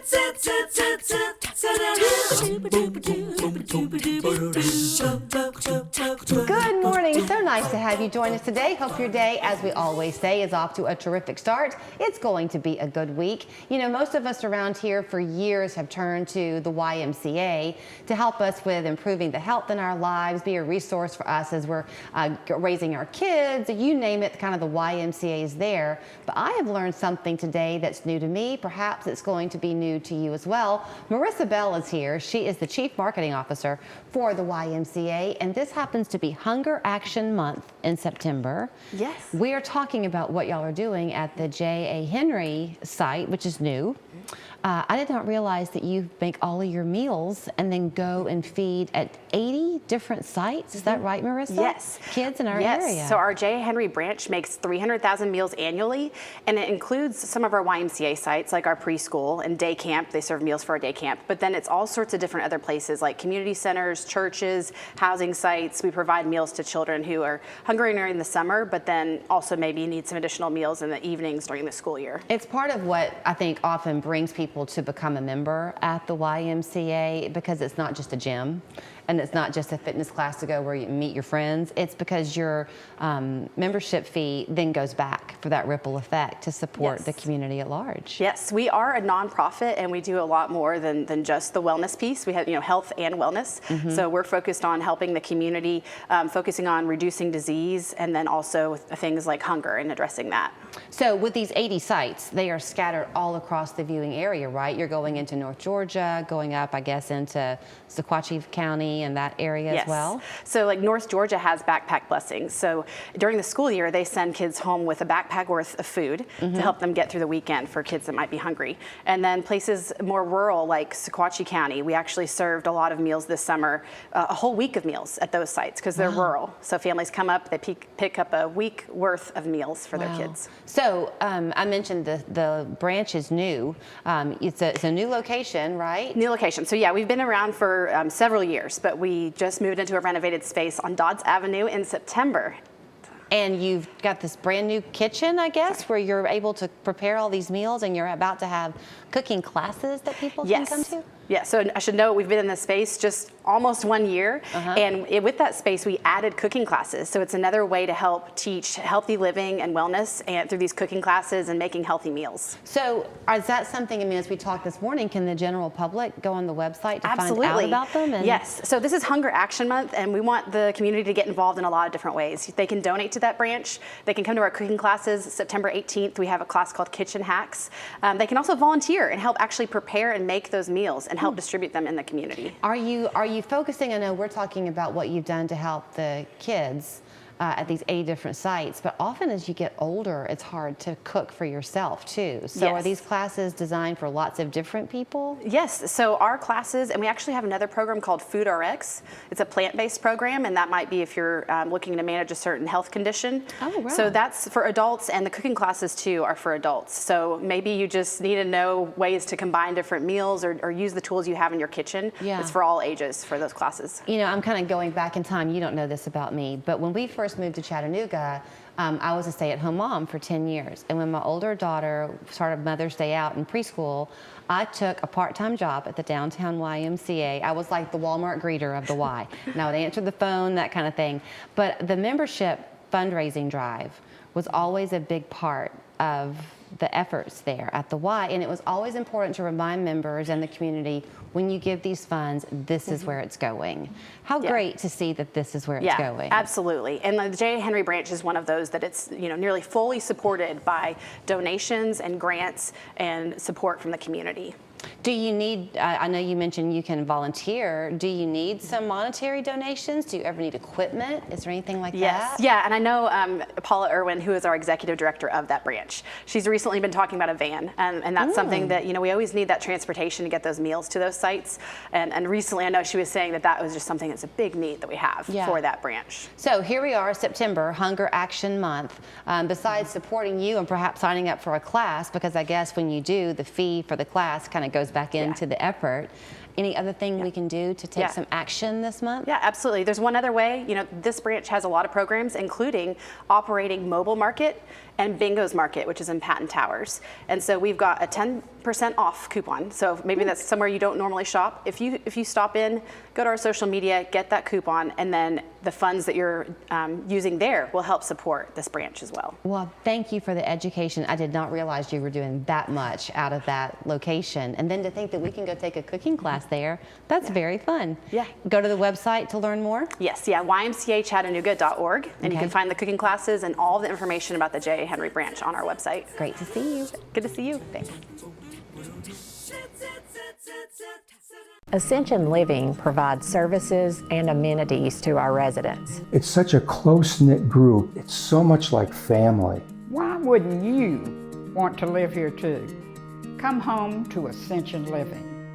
Good morning. So nice to have you join us today. Hope your day, as we always say, is off to a terrific start. It's going to be a good week. You know, most of us around here for years have turned to the YMCA to help us with improving the health in our lives, be a resource for us as we're raising our kids. You name it, kind of the YMCA is there. But I have learned something today that's new to me. Perhaps it's going to be new to you as well. Marissa Bell is here. She is the Chief Marketing Officer for the YMCA, and this happens to be Hunger Action Month in September. Yes. We are talking about what y'all are doing at the J.A. Henry site, which is new. I did not realize that you make all of your meals and then go and feed at 80 different sites. Is that right, Marissa? Yes. Kids in our area. area. So our J.A. Henry branch makes 300,000 meals annually, and it includes some of our YMCA sites like our preschool and day camp. They serve meals for our day camp, but then it's all sorts of different other places like community centers, churches, housing sites. We provide meals to children who are hungry during the summer, but then also maybe need some additional meals in the evenings during the school year. It's part of what I think often brings people to become a member at the YMCA, because it's not just a gym and it's not just a fitness class to go where you meet your friends. It's because your membership fee then goes back for that ripple effect to support the community at large. Yes, we are a nonprofit and we do a lot more than just the wellness piece. We have health and wellness. So we're focused on helping the community, focusing on reducing disease, and then also things like hunger and addressing that. So with these 80 sites, they are scattered all across the viewing area, right? You're going into North Georgia, going up, I guess, into Sequatchie County and that area as well? So like North Georgia has backpack blessings. So during the school year, they send kids home with a backpack worth of food to help them get through the weekend for kids that might be hungry. And then places more rural like Sequatchie County, we actually served a lot of meals this summer, a whole week of meals at those sites because they're rural. So families come up, they pick up a week worth of meals for their kids. So I mentioned the branch is new. It's a new location, right? New location. So yeah, we've been around for several years, but we just moved into a renovated space on Dodds Avenue in September. And you've got this brand new kitchen, I guess, where you're able to prepare all these meals, and you're about to have cooking classes that people can come to? Yeah, so I should note we've been in this space just almost 1 year, and with that space we added cooking classes. So it's another way to help teach healthy living and wellness and through these cooking classes and making healthy meals. So is that something, I mean, as we talked this morning, can the general public go on the website to Absolutely. find out about them? Yes, so this is Hunger Action Month, and we want the community to get involved in a lot of different ways. They can donate to that branch. They can come to our cooking classes. September 18th, we have a class called Kitchen Hacks. They can also volunteer and help actually prepare and make those meals and help distribute them in the community. Are you focusing, I know we're talking about what you've done to help the kids at these 80 different sites, but often as you get older, it's hard to cook for yourself too. So are these classes designed for lots of different people? Yes, so our classes, and we actually have another program called Food RX. It's a plant-based program, and that might be if you're looking to manage a certain health condition. Oh, wow. So that's for adults, and the cooking classes too are for adults. So maybe you just need to know ways to combine different meals or use the tools you have in your kitchen. Yeah. It's for all ages for those classes. You know, I'm kind of going back in time. You don't know this about me, but when we first moved to Chattanooga, I was a stay-at-home mom for 10 years. And when my older daughter started Mother's Day out in preschool, I took a part-time job at the downtown YMCA. I was like the Walmart greeter of the Y. And I would answer the phone, that kind of thing. But the membership fundraising drive was always a big part of the efforts there at the Y, and it was always important to remind members and the community, when you give these funds, this is where it's going. How great to see that this is where it's going. Absolutely. And the J. Henry branch is one of those that it's nearly fully supported by donations and grants and support from the community. Do you need, I know you mentioned you can volunteer, do you need some monetary donations? Do you ever need equipment? Is there anything like that? Yeah, and I know Paula Irwin, who is our executive director of that branch, she's recently been talking about a van, and that's something that, we always need that transportation to get those meals to those sites, and recently I know she was saying that was just something that's a big need that we have for that branch. So here we are, September, Hunger Action Month. Besides supporting you and perhaps signing up for a class, because I guess when you do, the fee for the class kind of goes back into the effort. Any other thing we can do to take Yeah. some action this month? Yeah, absolutely. There's one other way. This branch has a lot of programs, including operating mobile market and Bingo's Market, which is in Patton Towers. And so we've got a 10% off coupon. So maybe that's somewhere you don't normally shop. If you stop in, go to our social media, get that coupon, and then the funds that you're using there will help support this branch as well. Well, thank you for the education. I did not realize you were doing that much out of that location. And then to think that we can go take a cooking class there, that's very fun. Yeah. Go to the website to learn more? Yes, YMCA-Chattanooga.org, and you can find the cooking classes and all the information about the J. Henry branch on our website. Great to see you. Good to see you. Thanks. Ascension Living provides services and amenities to our residents. It's such a close-knit group. It's so much like family. Why wouldn't you want to live here too? Come home to Ascension Living.